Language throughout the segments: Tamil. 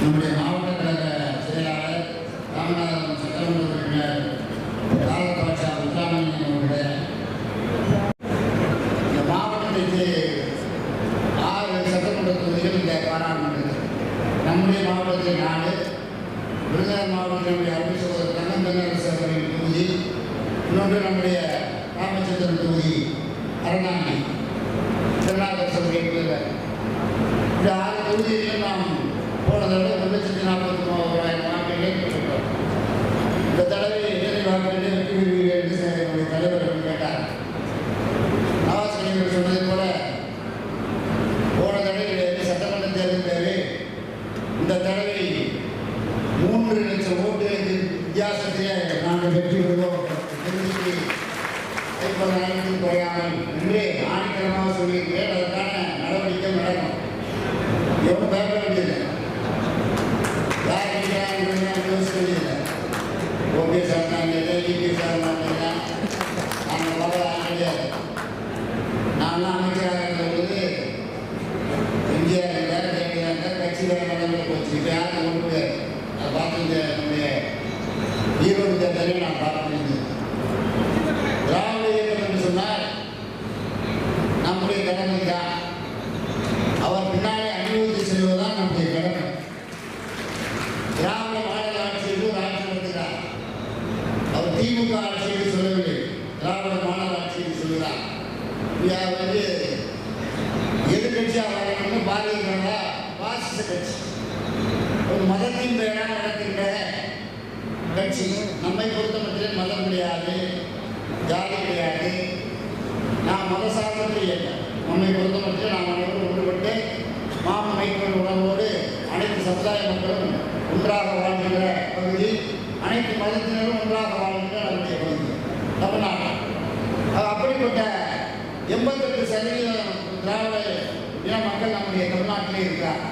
நம்முடைய மாவட்ட கழக செயலாளர் ராமநாதபுரம் சட்டமன்ற உறுப்பினர் ராமபாட்சா முத்துராமலிங்கம் அவர்களுடைய இந்த மாவட்டத்திற்கு 6 சட்டமன்ற தொகுதிகள் இந்த பாராளுமன்றத்தில், நம்முடைய மாவட்டத்தில் 4, விருதுநகர் மாவட்டத்தினுடைய அன்பு சகோதரர் தங்கம் தென்னரசு அவர்களின் தொகுதி, இன்னொன்று நம்முடைய ராமச்சந்திரன் தொகுதி அரணாங்கி திருநாகரசு இந்த 6 தொகுதிகளிலும் நாம் போன தடவை 1,43,000 வாக்குகளை பெற்றுள்ளோம். இந்த தடவை எத்தனை வாக்குகளை வெற்றி பெறுவீர்கள் என்று என்னுடைய தலைவர் கேட்டார். நவாஸ் கலைஞர் சொன்னதை போல போன தடவை சட்டமன்ற தேர்தல் தேவை இந்த தடவை 3 லட்சம் ஓட்டுகளுக்கு வித்தியாசத்தையே நாங்கள் வெற்றி பெறுவோம். 50,000 குறையாமல் என்றே ஆணித்தரமாக சொல்லியிருக்கிறேன். அதற்கான நடவடிக்கை நடக்கும். எவ்வளோ பயப்பட வேண்டியது ஓபிஎஸ் ஆனாங்க, இபிஎஸ் ஆனாங்க. நாங்கள் கிடையாது. நான்லாம் அமைச்சராக இருந்த பொழுது எம்ஜிஆர் இருந்தார், ஜெயலலிதா இருந்தார், கட்சி வேறு நடந்து போச்சு. இப்போ யாரும் கொண்டு போயாரு. அதை பார்த்து நம்முடைய ஈரோடு தேர்தலையும் நான் பார்த்துருந்தேன். திராவிட இயக்கம் என்று சொன்னால் நம்முடைய கடமை தான். அவர் பின்னாலே அனுபவித்து செல்வதுதான் நம்முடைய கடமை. திராவிட மாடல் ஆட்சியில் ஒரு ஆட்சி நடத்துகிறார். அவர் திமுக ஆட்சியில் சொல்லவில்லை, திராவிட மாடல் ஆட்சியில் சொல்கிறார். எதிர்கட்சியாக வரணும்னு பாரதிய ஜனதா பாசிச கட்சி, ஒரு மதத்தின் பெயராக நடக்கின்ற கட்சி. நம்மை பொறுத்தமட்டில் மதம் கிடையாது, ஜாதி கிடையாது. நாம் மத சார்ந்த இயக்கம். நம்மை பொறுத்தமட்டில் நாம் அனைவரும் ஒன்றுபட்டு மாமமைப்பின் உணர்வோடு அனைத்து சமுதாய மக்களும் ஒன்றாக வாழ்கின்ற பகுதி, அனைத்து மதத்தினரும் ஒன்றாக வாழ்கின்ற நம்முடைய பகுதி தமிழ்நாடு. அப்படிப்பட்ட 88% திராவிட இன மக்கள் நம்முடைய தமிழ்நாட்டிலே இருக்கிறார்.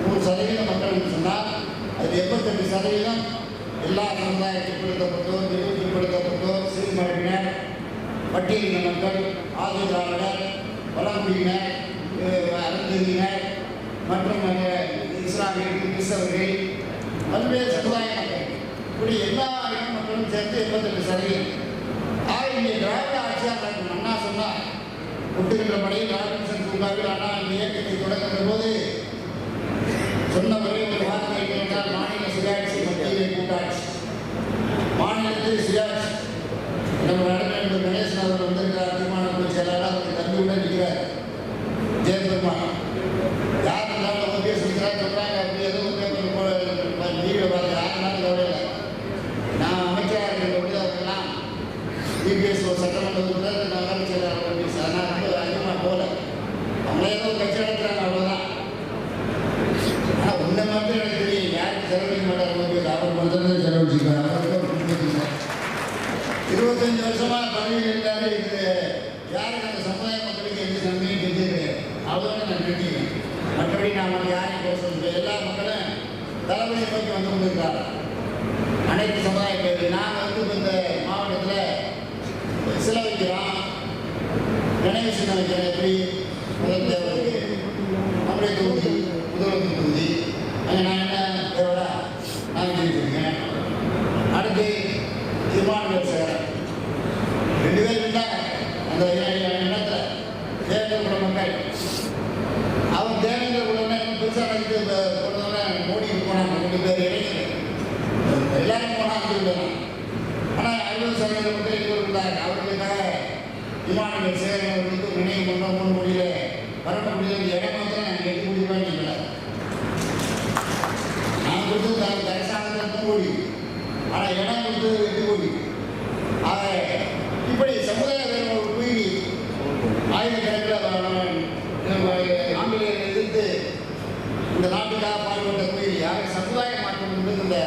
100% மக்கள் என்று சொன்னால் அது 88% எல்லா சமுதாயத்தில் பிற்படுத்தப்பட்டோர், பிற்படுத்தப்பட்டோர், சிறுமரபினர், பட்டியலின மக்கள், ஆதி திராவிடர், பழங்குடியினர், அருந்ததியினர் மற்றும் இஸ்லாமியர்கள், கிறிஸ்தவர்கள், பல்வேறு சமுதாய மக்கள், இப்படி எல்லா இன மக்களும் சேர்த்து 88%. இங்கே திராவிட ஆட்சியாக நடக்கும். அண்ணா சொன்னார், ஒட்டுகின்ற படையில் ராபின்சன் பூங்காவில் அண்ணா இந்த இயக்கத்தை தொடங்குகிற போது சொன்ன வரை ஒரு வார்த்தை என்றால் மாநில சுயாட்சி, மத்தியிலே கூட்டாட்சி. மாநிலத்தில் சுயாட்சி நம்ம நடந்த கணேசன் அவர்கள் வந்திருக்கிறார். தீர்மான செயலாளர் அவருக்கு தம்பியுடன் இருக்கிறார் ஜெயபெருமான். யார் இருந்தாலும் அவங்க சொல்கிறார் சொல்கிறாங்க. அப்படி எதுவும் வீடியோ பார்த்து யாருனாலும் கவலையில்லை. நான் அமைச்சராக இருக்கிற பொழுது அவர்கள்லாம் பிபிஎஸ் ஒரு சட்டமன்ற உறுப்பினர், நகர செயலாளர் ஓபிஎஸ். அதனால் வந்து அதிகமாக போகல. அவங்களே ஏதோ ஒரு கட்சி நடத்துகிறாங்க, அவ்வளோதான். ஆனால் உன்னை மட்டும் எனக்கு தெரியும், யாருக்கு செலவழிக்க மாட்டார் ஓபிஎஸ். அவர் மட்டும்தான் செலவழிச்சுக்கிறார். அவருக்கு 25 வருஷமாக பதவியில் இருந்தாரு. இது யாருக்கு அந்த சமுதாய மக்களுக்கு எந்த நன்மையும் செஞ்சது கிடையாது. அவ்வளோதான் நான் நினைக்கிறேன். மற்றபடி நாம் யாரையும் பேச சொல்லுங்கள். எல்லா மக்களும் தலைமையை நோக்கி வந்து கொண்டிருக்காங்க. அனைத்து சமுதாய பேர் நாங்கள் வந்து இந்த மாவட்டத்தில் சில வைக்கிறோம், நினைவு சின்ன வைக்கிறோம். எப்படி முதல் தேவருக்கு நம்முடைய தொகுதி முதல்வர் தொகுதி அங்கே நான் என்ன தேவையா நான் செஞ்சுருக்கேன். அடுத்து திருமாவளவன் சேகரன் 2 பேர் இருந்தாங்க அந்த இடத்துல. தேவேந்திர மக்கள் அவன் தேவேந்திர குலம்னா இன்னும் பெருசாக நடந்து போனதுனால மோடிக்கு போனாங்க. 2 பேர் இளைஞர்கள் எல்லாரும் போனால் சொல்லுவேன். ஆனால் 60% மக்கள் எங்கே இருந்தாங்க. அவர்களுக்காக விமானங்கள் சேகரவர்களுக்கு நினைவு பண்ணோம். 3 கோடியில் வரப்ப முடியாது. இடம் மாத்திரம் 8 கோடி ரூபாய் இல்லை. நான் கொடுத்து அரசாங்கத்தில் 3 கோடி, ஆனால் இடம் கொடுத்து 8 கோடி. ஆக இப்படி சமுதாய ஒரு குயிலி ஆயிரக்கணக்கில் ஆங்கிலேயரை எதிர்த்து இந்த நாட்டுக்காக பாடுபட்ட குயிலி. ஆக சமுதாய மாற்றம் என்பது இந்த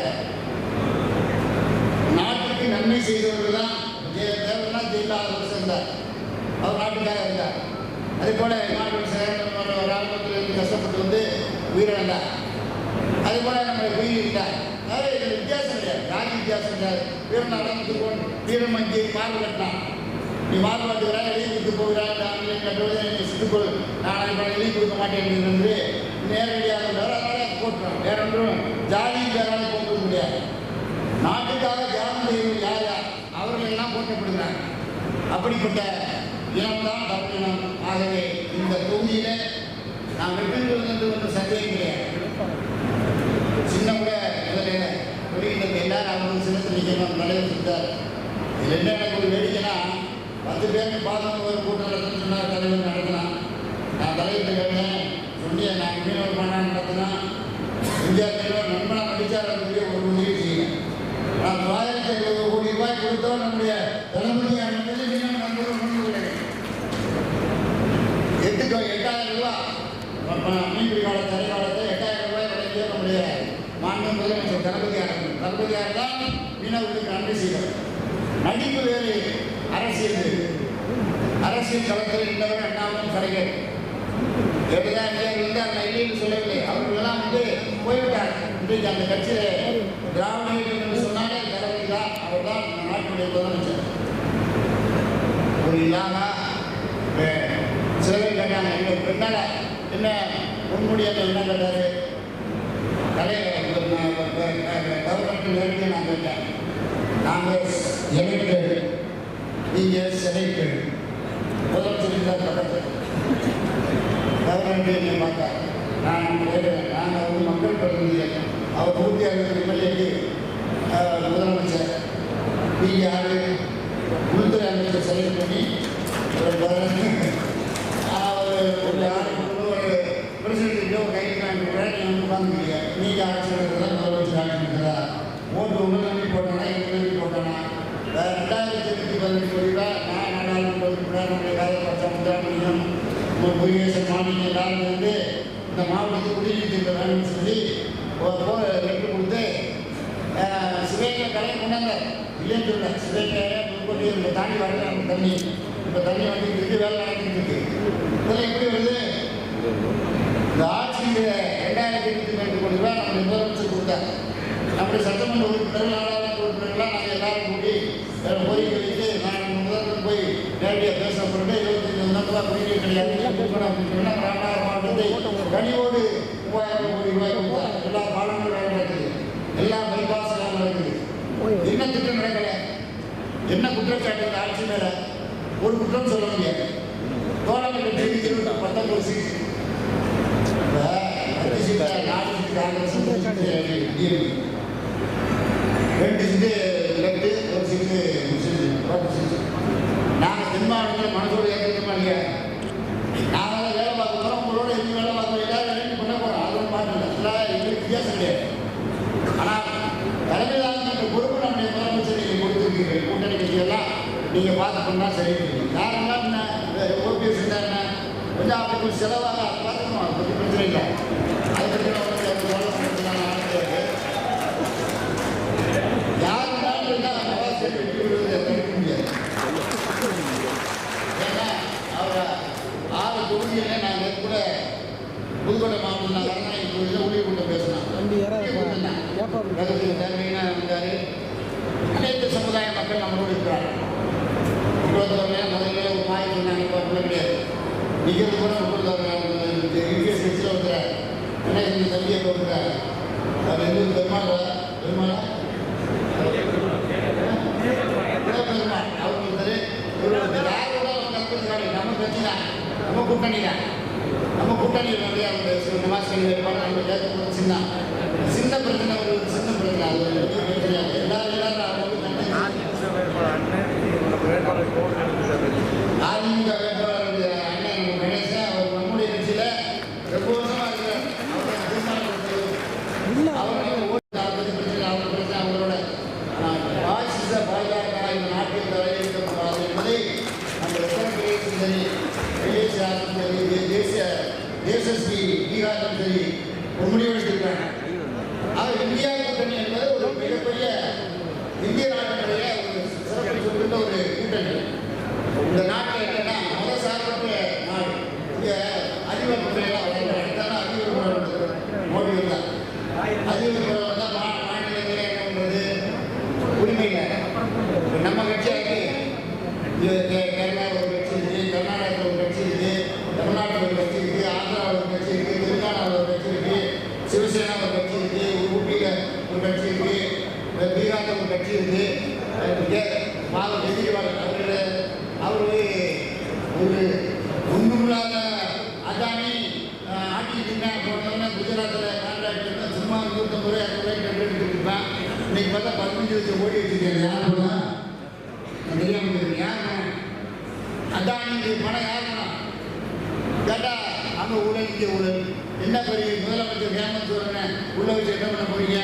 நாட்டுக்கு நன்மை செய்தவர்கள் தான். தேவைன்னா ஜெயிலாளர் இருந்தார், அவர் நாட்டுக்காக இருந்தார். அதே போல மாநில சேகரன் ஒரு ஆரம்பத்திலிருந்து கஷ்டப்பட்டு வந்து உயிரிழந்தார். அதே போல நம்ம குயிலி இருந்தார். அதாவது இதில் வித்தியாசம் கிடையாது, ஜாதி வித்தியாசம் கிடையாது. வீரநாடம் வீரம் அங்கே மாறு கட்டினான். நீ மாறுபாட்டுக்கிறாய், எழுதி கொடுத்து போகிறாய், ஆங்கிலேயம் கட்டுவது என்னை சுட்டுக்கொள், நான் இப்போ எழுதி கொடுக்க மாட்டேன் என்று நேரடியாக அதனால் போட்டுறான். வேற ஒன்றும் நாட்டுக்காக தியாகம் செய்வது யார் யார் அவர்கள் எல்லாம் போற்றப்படுகிறாங்க. அப்படிப்பட்ட இனம்தான் தமிழினம். ஆகவே இந்த தொகுதியில நாம் வெற்றி கொள்வது ஒன்று சந்தேகம் கிடையாது. சின்ன கூட முதலில் வெளியிட்ட எல்லாரும் அவங்க சின்னத்தில் நிற்கணும் தலைவர் செஞ்சார். இதில் என்ன எனக்கு ஒரு வேடிக்கைனா 10 பேருக்கு பாதம் ஒரு கூட்டம் நடத்துன்னு சொன்னார். தலைவர் நடத்தினான். நான் தலைவர்கிட்ட கேட்டேன், சொன்னிய நான் மீனவர் மாநாடு நடத்தினா இந்தியா தலைவர் நண்பனாக நடிச்சாரக்கூடிய ஒரு உதவி செய்யணும். நான் 970 கோடி ரூபாய் கொடுத்தோம். நம்முடைய தளபதி அனுமதி மீனவ நண்பர்கள் கொண்டு விடுகிறேன். 8,000 ரூபாய் மீன்பிடி கால தடை காலத்தை 8,000 ரூபாய் வழங்கிய நம்முடைய மாண்பு முதலமைச்சர் தளபதியாக தான் மீனவர்களுக்கு நன்றி செய்கிறோம். நடிப்பு வேறு, அரசியல் வேறு. அரசியல் களத்தில் இருந்தவர் அண்ணாமலை கலைஞர் எழுதாங்க இல்லைன்னு சொல்லவில்லை. அவர்களெல்லாம் போய்விட்டார். இன்றைக்கு அந்த கட்சியில் திராவிட என்று சொன்னாலே தளபதி தான். அவர் தான் நாட்டுடைய முதலமைச்சர். ஒரு இல்லாமா சில பேர் கேட்டாங்க, எங்களுக்கு பெண்ணால என்ன உன்னுடைய என்ன கேட்டாரு கவர்மெண்ட் நேரடியாக நான் கேட்டேன். நாங்கள் எலெக்டட், நீங்கள் செலக்டட். முதலமைச்சர் தான் பக்கத்தில் கவர்மெண்ட் என்னை பார்த்தார். நாங்கள் மக்கள் பிரதிநிதிகள். அவர் 160 எம்எல்ஏக்கு முதலமைச்சர். நீங்கள் யார் உள்துறை அமைச்சர் செலக்ட் பண்ணி ஒரு பிரசிடென்ட்டோ கைது வாங்கிக்கிறேன். நீங்கள் உட்காந்துக்கிறீங்க. நீங்கள் ஆட்சி நடக்கிறதா முதலமைச்சர் ஆட்சி நடக்கிறதா? ஓட்டு ஒன்று நம்பி போட்டோன்னா எங்கள் நம்பி போட்டோன்னா 2018 கோடி ரூபாய் நான் நாடாளுமன்ற உறுப்பினர் நம்முடைய காலப்பட்சம் முத்தாமியம் முருகேசன் மாநில எல்லாரும் இந்த மாவட்டத்துக்கு குடிநீர் திட்டம் வேணும்னு சொல்லி லெட்டர் கொடுத்து சிவேக்கை கலையை கொண்டாங்க. இல்லைன்னு சொல்ல சிவேக்கையை முன்கொண்டு இந்த தாண்டி வரல அந்த தண்ணி. இப்போ தண்ணி வந்துட்டு வேலை நடந்துட்டு இருக்கு. இதெல்லாம் எப்படி வருது? இந்த ஆட்சியில் 2022 கோடி ரூபாய் நம்முடைய முதலமைச்சர் கொடுத்தாங்க. நம்முடைய சட்டமன்ற உறுப்பினர்கள் நாடாளுமன்ற உறுப்பினர்கள்லாம் நாங்கள் எல்லாரும் கூடி கோரிக்கை வைத்து நான் முதல்வர் போய் நேரடியாக பேசப்பட்டு 25 ரூபாய் குடிநீர் கிடையாது அப்படின்னு சொன்னால் ராமநாதபுரம் மாவட்டத்தை கனிவோடு 3000 கோடி ரூபாய் கொடுத்தாங்க. எல்லா பாலங்களும் வேலை நடக்குது, எல்லா பைபாஸ் எல்லாம் நடக்குது. என்ன திட்டம் நடக்கல? என்ன குற்றச்சாட்டு இந்த ஆட்சி மேல? ஒரு குற்றம் சொல்ல முடியாது. தோழமை கட்சிக்கு 19 சீட், 4 சீட்டு காங்கிரஸ், 2 சீட்டு லெப்ட், 1 சீட்டு முஸ்லீம். நாங்கள் தென் மாவட்டத்தில் மனசோடு ஏற்றுக்கமா இல்லையா? நாங்கள் வேலை பார்க்க போகிறோம். உங்களோட எதுவும் வேலை பார்க்க எல்லாரும் வேலைக்கு பண்ண போகிறோம். அதுவும் பார்க்கல. எல்லாம் எங்களுக்கு வித்தியாசம் கிடையாது. ஆனால் தலைமையிலான அந்த பொறுப்பு நம்முடைய முதலமைச்சர் நீங்கள் கொடுத்துருக்கீங்க. கூட்டணி கட்சியெல்லாம் நீங்கள் பார்த்து பண்ணால் சரி. யாரெல்லாம் என்ன ஓபிஎஸ் இருந்தால் என்ன கொஞ்சம் அப்படி கொஞ்சம் செலவாக அதை பார்த்துக்கணும். அதை பற்றி பிரச்சனை இல்லை. அதை பற்றி யார் இருந்தாலும் இருந்தால் நம்ம சரி வெற்றி விடுவதை தடுக்க முடியாது. ஏன்னா அவர் 6 தொகுதியில் நாங்கள் கூட புதுக்கோட்டை மாவட்டம் கருணாநிதி தொகுதியில் ஊழியர் கூட்டம் பேசினாங்க. தலைமையினா வந்தார். அனைத்து சமுதாய மக்கள் நம்மளோடு இருக்கிறார். முதல்ல ஒரு மாறி சொன்னாங்க. இப்போ சொல்ல முடியாது. நிற்கிறது கூட 30,000 யூபிஎஸ் கட்சியில் வந்துறார். என்ன இந்த தம்பியை போட்டுறாரு. அது எங்களுக்கு பெருமாள் பெருமாள் அவருக்கு யாரோட கற்பனை நம்ம கட்சி தான், நம்ம கூட்டணி தான். நம்ம கூட்டணியில் வந்து அவங்க நமாஸ்கரி வேட்பாளர் நம்ம கேட்க சின்ன பிரச்சனை, ஒரு சின்ன பிரச்சனை. அது பிரச்சனை எல்லாரும் அதிமுக வேட்பாளர் அண்ணன் நம்ம கணேசன் அவர் நம்முடைய கட்சியில் ரொம்ப வருஷமாக இருக்கிறார். அவருக்கு ஓட்டு பிரச்சனை, அவங்க பிரச்சனை அவங்களோட பாசிச பாஜக இந்த நாட்டில் தலையிடக்கூடாது என்பதை நம்ம உத்தரப்பிரதேசம் சரி, ஐஏஎஸ்ஆரும் சரி, தேசஸ்ரீ பீகாரும் சரி ஒரு முடிவெடுத்திருக்காங்க. அவர் இந்தியா கூட்டணி என்பது ஒரு மிகப்பெரிய இந்திய நாட்டினுடைய ஒரு சிறப்பு சொல்கின்ற ஒரு கூட்டணி. இந்த நாட்டில் என்னன்னா மதசார்பற்ற நாடு. இங்கே அதிபர் அதிபர் மோடி வந்தார். அதிபர் வந்தால் மாநிலங்களே என்ன பண்ணுறது உரிமை இல்லை. நம்ம கட்சியாருக்கு கேரளா ஒரு கட்சி இருக்குது, கர்நாடகாவில் ஒரு கட்சி இருக்குது, தமிழ்நாட்டில் ஒரு கட்சி இருக்குது, ஆந்திராவில் ஒரு கட்சி இருக்குது, தெலுங்கானாவில் ஒரு கட்சி இருக்குது, சிவசேனா ஒரு கட்சி இருக்குது, ஊபியில் ஒரு கட்சி இருக்குது, பீகாரில் கட்சி இருக்கு. கெஜ்ரிவால் அவரு ஒரு ஒன்றுமில்லாத அதானி ஆட்டிட்டு இருந்தேன். போனோம்னா குஜராத்தில் கான்ட்ராக்டர் சும்மா 150 ரூபாய் 60 ரூபாய்க்கு எடுத்துட்டு இருப்பேன். இன்னைக்கு பார்த்தா 15 கோடி வச்சுருக்கேன். யார் போனா தெரியாமல் யார் அதானி பணம் யார் பணம் கேட்டா அங்கே ஊழல் இங்கே ஊழல். என்ன பெரிய முதலமைச்சர் ஹேமந்த் சோரனை உள்ள வச்சு என்ன பண்ண போறீங்க?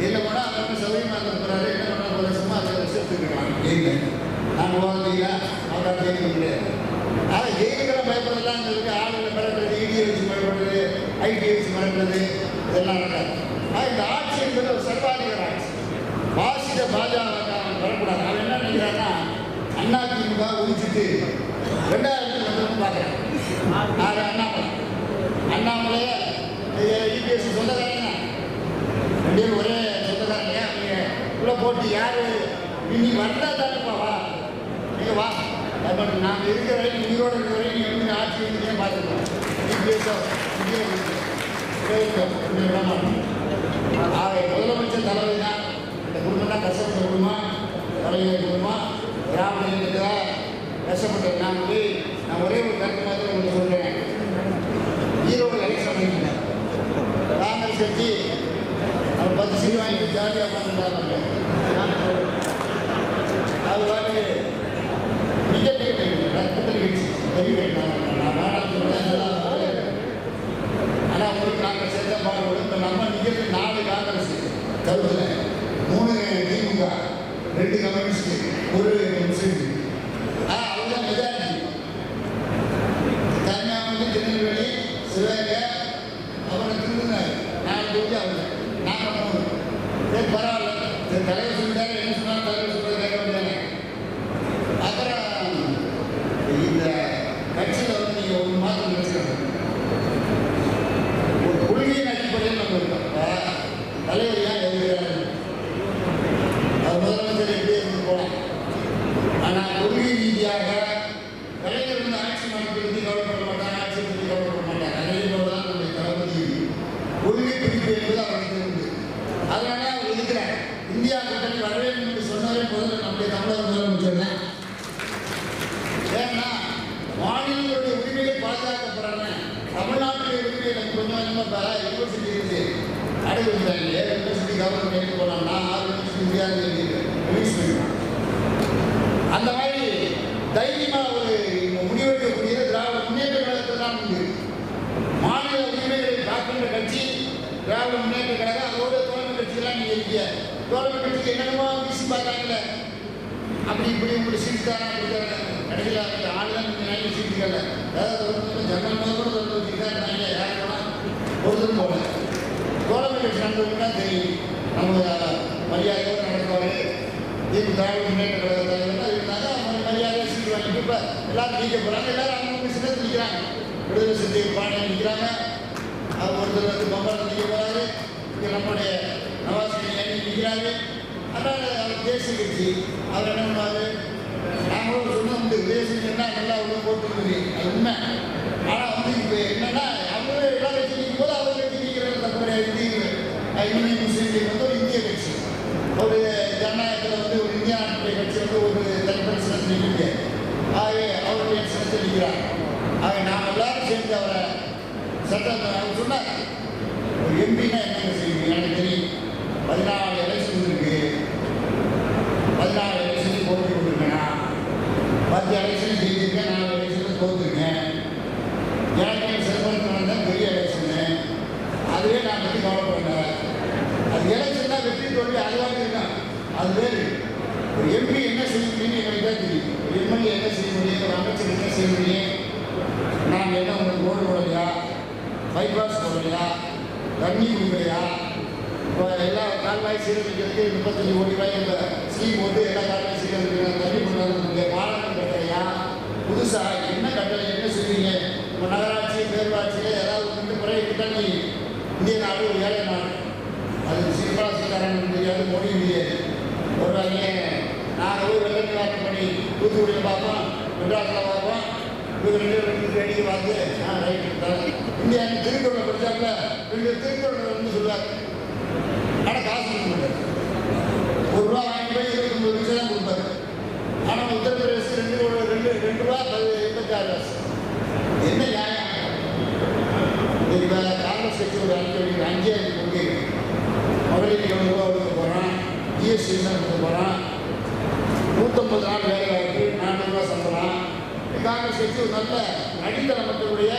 என்ன போனால் அவங்க சௌகரியமாக இருக்கிறாரு. என்ன பண்ண போகிற சும்மா அதை எடுத்துருக்காங்க. நாங்கள் போகிறீங்களா அவரை கேட்க முடியாது. ஆனால் ஜெயிலுக்கிற பயப்படுறதுலாம் இருக்கு. ஆளுகளை மிரட்டுறது, இடியை வச்சு பயப்படுறது, ஐடியை வச்சு மிரட்டுறது இதெல்லாம் நடக்காது. இந்த ஆட்சி என்பது ஒரு சர்வாதிகார ஆட்சி. பாசித பாஜக வரக்கூடாது. அவன் என்ன நினைக்கிறான்னா அதிமுக ஒழிச்சிட்டு 2000 பார்க்குறேன். அண்ணாமலையே இபிஎஸ் சொந்தக்காரங்க ரெண்டு ஒரே சொந்தக்காரங்க. நீங்கள் உள்ள போட்டு யார் இன்னைக்கு வந்தா தானேப்பா வா நீங்கள் வா. நாங்கள் இருக்கிற வரைக்கும் உயிரோடு இருக்கிற வரைக்கும் நீங்கள் வந்து ஆட்சி வந்து பார்த்துக்கலாம். இபிஎஸ் முதலமைச்சர் தலைமை தான். இந்த குடும்பம் தான் கஷ்டப்பட்ட குடும்பம், தலைவர் குடும்பம், கிராம கஷ்டப்பட்டது. நான் ஒரே ஒரு கருத்து மாதிரி உங்களுக்கு சொல்கிறேன். ஈரோடு எலெக்ஷன் பண்ணிக்கிறேன். காங்கிரஸ் கட்சி அவர் 10 சீட் வாங்கிட்டு ஜாலியாக உட்காந்துருந்தாங்க. அது வாங்கி டிக்கெட் ரத்தத்தில் கட்சி பெரிய நான் வேணாம் சொல்கிறேன். ஆனால் உங்களுக்கு நாங்கள் சேர்ந்த பாடுபடும். இப்போ நம்ம நிற்கிறது 4 காங்கிரஸ் தவிர 3 திமுக, 2 கம்யூனிஸ்ட், 1 முஸ்லீம். அவர்தான் மெஜாரிட்டி. கன்னியாகுமரி, திருநெல்வேலி, சிவகங்கை அப்புறம் திருநெல்வேலி 4 தொகுதி அவங்க. நாங்கள் 3. பரவாயில்ல. தலைவர் சொல்லிட்டாரு. என்ன சொன்னாலும் தலைவர் சொல்றது கேட்க முடியாது. அப்புறம் இந்த கட்சியில் வந்து நீங்கள் ஒரு மாதம் நினைச்சுக்கணும். ஒரு கொள்கையின் அடிப்படையில் நம்ம இருக்கோம். தலைவர் ஏன் எழுதுகிறாரு? அவர் முதலமைச்சர் எப்படி இருந்து போகலாம். ஆனால் கொள்கை ரீதியாக கலைஞர் வந்து ஆட்சி மாற்றத்தை பற்றி கவலைப்பட மாட்டாங்க, ஆட்சியை பற்றி கவலைப்பட மாட்டாங்க. அதே தான் நம்முடைய தளபதி கொள்கை பிடிப்பு என்பது அவருக்கு உண்டு. அதனால அவர் இருக்கிறார். இந்தியா கூட்டணி வர வேண்டும் என்று சொன்னதே முதல்ல நம்முடைய தமிழக முதலமைச்சர் தான். ஏன்னா மாநிலங்களுடைய உரிமைகள் பாதுகாக்கப்படுறாங்க. தமிழ்நாட்டுடைய உரிமைகள் கொஞ்சம் கொஞ்சமாக யூனிவர்சிட்டி இருக்கு அடைவிட்டாங்க. யூனிவர்சிட்டி கவர்மெண்ட் எடுத்து போனாங்கன்னா 6 யூனிவர்சிட்டி இந்தியாவில் அந்த மாதிரி தைரியமாக ஒரு முடிவெடுக்கக்கூடிய திராவிட முன்னேற்ற கழகத்தில் தான் உண்டு. மாநில உரிமைகளை காக்கின்ற கட்சி திராவிட முன்னேற்ற கழகம். அதோட தோழமை கட்சியெல்லாம் நீங்கள் இருக்கீங்க. தோழமை கட்சிக்கு என்னென்னமோ வீசி பார்த்தாங்களே, அப்படி இப்படி உங்களுக்கு சீட்டு தானே கொடுத்தாங்க. கடைசியில் அந்த ஆளுதான் நீங்கள் நாங்கள் சீட்டுக்கல. அதாவது ஜனல் முதல் கூட வச்சுக்கிட்டா நாங்கள் யார் போனால் ஒருத்தரும் போகல. தோழமை கட்சி நடந்தவங்க தான் தெரியும். நம்ம மரியாதையோடு நடத்துவார். திராவிட முன்னேற்ற கழக தலைவர்கள் இருந்தாங்க. அவங்க மரியாதையாக சீட்டு வாங்கிட்டு இப்போ எல்லாரும் நீக்க போகிறாங்க. எல்லாரும் அவங்க சின்னத்தில் நிற்கிறாங்க. விடுதலை சிறுத்தை பாண்டியன் நிற்கிறாங்க. அவர் ஒருத்தர் வந்து பம்பரம் நிற்க போகிறாரு. இங்கே நம்முடைய நவாஸ் நிற்கிறாரு. அதனால் அவர் தேசிய கட்சி அவர் என்ன பண்ணுவார்? நாங்களும் சொன்னோம் தேசியன்னா நல்லா உள்ள போட்டுருக்குது. அது உண்மை. ஆனால் வந்து இப்போ என்னென்னா அவங்களே எல்லா கட்சி நிற்கும் போது அவர் கட்சி நிற்கிறது தப்பு கிடையாது. யூனியன் முஸ்லீம் லீக் வந்து ஒரு இந்திய கட்சி. ஒரு ஜனநாயகத்தில் வந்து ஒரு இந்தியா நாட்டுடைய கட்சி வந்து ஒரு தனிப்பட்ட சின்னத்தில் நிற்க முடியாது. ஆகவே அவருடைய சின்னத்தில் நிற்கிறார். ஆக நாம் எல்லாரும் சேர்ந்து அவரை சட்டம் அவர் சொன்னார். ஒரு எம்பின்னா என்னங்க செய்வீங்க? எனக்கு தெரியும். 14 எலெக்ஷன் இருக்கு. 14 எலெக்ஷன் போட்டி கொடுத்துருக்கேன்னா 10 எலெக்ஷன் ஜெயிச்சிருக்கேன், 4 எலெக்ஷன் தோற்றுருக்கேன். எனக்கு சிறப்பு நடந்த பெரிய எலெக்ஷனு. அதுவே நான் பற்றி கவலைப்படுறேன். அது எலெக்ஷன் தான் வெற்றி தோல்வி அதுவாக இருக்கான். அது வேறு. ஒரு எம்பி என்ன செய்ய முடியும்னு எனக்கு தான் தெரியும். ஒரு எம்எல்ஏ என்ன செய்ய முடியும், ஒரு அமைச்சர் என்ன செய்ய முடியும். நாங்கள் என்ன உங்களுக்கு ரோடு போடலையா, பைபாஸ் போடலையா, தண்ணி கொடுக்கலையா, இப்போ எல்லா கால்வாய் சீரமைக்கிறதுக்கு 35 கோடி ரூபாய் இந்த ஸ்கீம் போட்டு எல்லா கால்வாய் சீரமைக்கிறாங்க. தண்ணி பண்ணுறாங்க. பாலம் கட்டலையா, புதுசாக என்ன கட்டளை என்ன செய்வீங்க? இப்போ நகராட்சி பேரூராட்சியில் ஏதாவது வந்து முறையிட்டு தான் நீ இந்திய நாடு ஒரு ஏழை நாடு. அது சிம்பிளாக சீதாராமன் தெரியாது, மோடி முடியாது. ஒரு நாங்கள் போய் வெள்ள நிவாரணம் பண்ணி தூத்துக்குடியில் பார்ப்போம், மெட்ராஸில் பார்ப்போம். இவங்க 2 வேடிக்கை பார்த்து ரைட்டு இந்தியா திருக்குறளை படித்தாப்புல 2 திருக்குறளை வந்து சொல்லுவார். ஆனால் காசு கொடுக்க மாட்டார். ₹1 வாங்கி விலைவாசி என்ன நியாயம்? இதுக்கு காங்கிரஸ் கட்சி ஒரு அறிக்கை 5 கொள்கை மகளிருக்கு எவ்வளோ கொடுக்க போகிறான், ஜிஎஸ்டி கொடுக்க போகிறான், 150 நாள் வேலை வாய்ப்பு, 400 ரூபா சம்பளம். காங்கிரஸ் கட்சி ஒரு நல்ல அடித்தள மக்களுடைய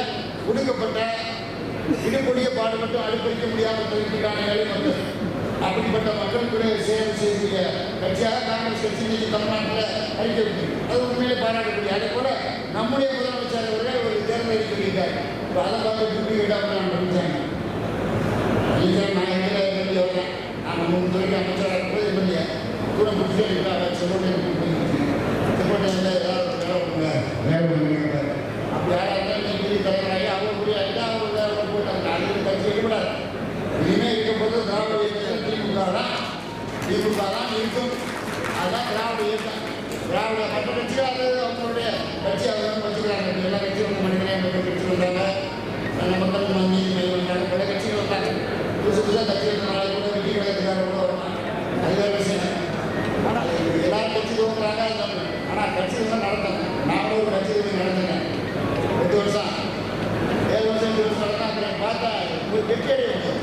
ஒடுக்கப்பட்ட இடுபொடிய பாடுபட்டு அனுபவிக்க முடியாமல் தவிர்க்கான வேலை மக்கள், அப்படிப்பட்ட மக்களுக்கு சேவை செய்யக்கூடிய கட்சியாக காங்கிரஸ் கட்சி இன்னைக்கு தமிழ்நாட்டில் அறிக்கை விட்டு அது உண்மையிலே பாராட்டக்கூடிய. அதே போல நம்முடைய முதலமைச்சர் அவர்கள் ஒரு தேர்தல் அறிக்கை சொல்லியிருக்காரு. இப்போ அதை பார்த்து டூப்ளிகேட்டாக நினைச்சாங்க. நான் எதில் வரேன், நான் 3 துறைக்கு அமைச்சராக இருக்கும்போது எம்எல்ஏ கூட முடிச்சு செப்போட்டை வேலை பண்ணுங்க. அப்படி யாராக இருந்தாலும் நீதி தலைவராகி அவங்களுடைய அவங்க வேலை போட்டாங்க. அது கட்சி இருக்கக்கூடாது. இனிமேல் இருக்கும்போது திராவிட இயக்கத்தில் திமுக தான் இருக்கும். அதுதான் திராவிட இயக்கம். திராவிட மற்ற கட்சிகள் அது அவங்களுடைய கட்சி அவங்க வச்சுக்கிறாங்க. எல்லா கட்சியும் வந்து மனிதனே மக்கள் கட்சி வந்தாங்க, மக்கள் நீதி மையம் வந்தாங்க, பல கட்சிகள் வந்தாங்க. புதுசு புதுசாக கட்சிகள் நாளைக்கு கூட வெற்றி கழகத்துக்காக கூட வருவாங்க. அதுதான் விஷயம். ஆனால் எல்லாரும் கட்சி தோன்றாங்க. ஆனால் கட்சிகள் நடத்தாங்க. நானும் ஒரு கட்சிகள் நடத்தினேன் 8 வருஷம் 7 வருஷம் 8 வருஷம் நடத்தினா அப்புறம் பார்த்தா ஒரு வெற்றி அடைய முடியாது.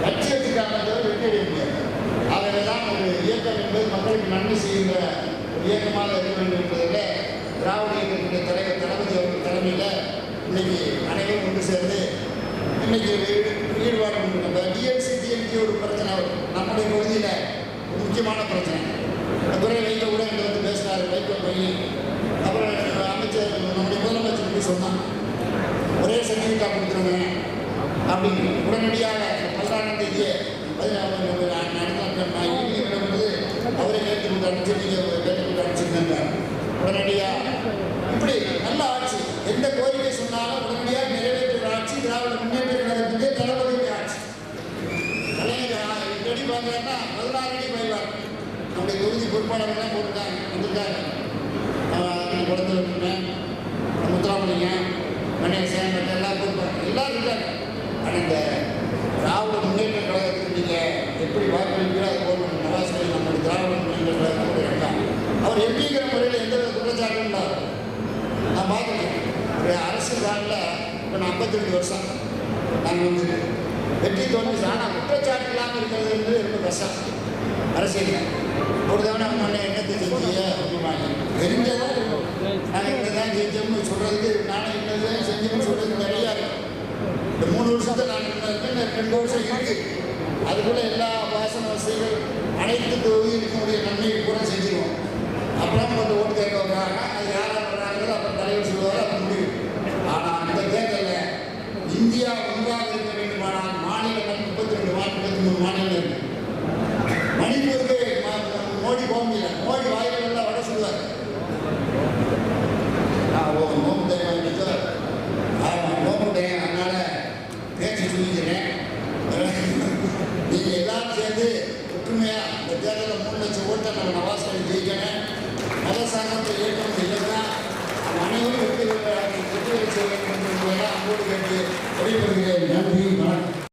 கட்சி வச்சுக்காம வெற்றி அடைய முடியாது. ஆகவே தான் ஒரு இயக்கம் என்பது மக்களுக்கு நன்மை செய்கின்ற ஒரு இயக்கமாக இருக்க வேண்டும் என்பதில் திராவிட இயக்கத்தினுடைய தலைவர் தளபதி அவர்கள் தலைமையில் இன்னைக்கு அனைவரும் ஒன்று சேர்ந்து இன்னைக்கு ஈடுபாடு கொண்டிருக்கின்ற டிஎன்சி டிஎன்டி ஒரு பிரச்சனை நம்முடைய பகுதியில் ஒரு முக்கியமான பிரச்சனை. துறை வைக்க கூட எங்களை வந்து பேசினார் வைக்க பையன். அப்புறம் அமைச்சர் நம்முடைய முதலமைச்சர் போய் சொன்னான், ஒரே சர்டிஃபிகேட்டாக கொடுத்துருங்க அப்படின்னு. உடனடியாக 16ஆம் தேதியே நடந்து அவரை கேட்டு கொண்டு அனுப்பிச்சு நீங்கள் கேட்டு கொண்டு அனுப்பிச்சிருந்தாங்க. உடனடியாக இப்படி நல்ல ஆட்சி, எந்த கோரிக்கை சொன்னாலும் உடனடியாக நிறைவேற்றுகிற ஆட்சி திராவிட முன்னேற்ற கழகத்துக்கு தளபதியுடைய ஆட்சி. கலைஞர் எடி பார்க்குறாங்கன்னா 16 அடி பயிர்வார். நம்முடைய தொகுதி பொறுப்பாளர்கள்லாம் போட்டுருக்காங்க, வந்திருக்காங்க. குழந்தை வச்சுருக்கேன், முத்துராமலிங்க, கணேசன், எல்லாம் பொறுப்பாங்க, எல்லாம் இருக்காங்க. ஆனால் இந்த திராவிட முன்னேற்ற கழகத்துக்கு நீங்கள் எப்படி வாக்களிக்கிறோ அது போல நவாஸ் கரீம் நம்முடைய திராவிட முன்னேற்ற கழகத்தோடு இருக்காங்க. அவர் எம்பிங்கிற முறையில் எந்த வித குற்றச்சாட்டும் இல்லாத நான் பார்த்துருக்கேன். ஒரு அரசியல் வாழ்வில் இப்போ நான் 52 வருஷம் நாங்கள் வந்து வெற்றி தோல்வி. ஆனால் குற்றச்சாட்டு இல்லாமல் இருக்கிறது வந்து ரொம்ப கஷ்டம் அரசியல். ஒரு தவணை அவங்க என்னத்தை செஞ்சீங்க அப்படிம்பாங்க. தெரிஞ்சதான் இருக்கும். நாங்கள் என்ன தான் செஞ்சோம்னு சொல்கிறதுக்கு நானும் என்னதான் செஞ்சோம்னு சொல்கிறதுக்கு நிறையா இருக்கும். இந்த 3 வருஷத்தை நாங்கள் இன்னும் 2 வருஷம் இருக்குது. அதுக்குள்ளே எல்லா வாசன வசதிகள் அனைத்து தொகுதியில் இருக்கக்கூடிய நன்மைகள் கூட செஞ்சுருவோம். அப்புறம் கொஞ்சம் ஓட்டு கேட்க வர்றாங்க, அது யாராக வர்றாங்களோ அப்புறம் தலைவர் சொல்லுவார், அது முடியும். ஆனால் அந்த தேர்தலில் இந்தியா ஒன்றாக இருக்க வேண்டுமானால் மாநிலங்கள் 32 33 மாநிலம் இருக்கு. மணிப்பூருக்கு மோடி போக முடியல. மோடி வாயில் எல்லாம் வட சொல்லுவார். நோம்பு டைம் நோம்பு டைம், அதனால பேச்சு சொல்லிக்கிறேன். நீங்கள் எல்லாரும் சேர்ந்து ஒற்றுமையாக இந்த தேர்தலில் 3 லட்சம் ஓட்டை நம்ம நவாஸ் கரீம் ஜெயிக்கணும். மதசார்பற்ற இயக்கம் இல்லைன்னா அனைவரும் வெற்றி செய்ய வேண்டும் என்பதை அன்போடு கேட்டு வெளிப்படுகிறேன். நன்றி, வணக்கம்.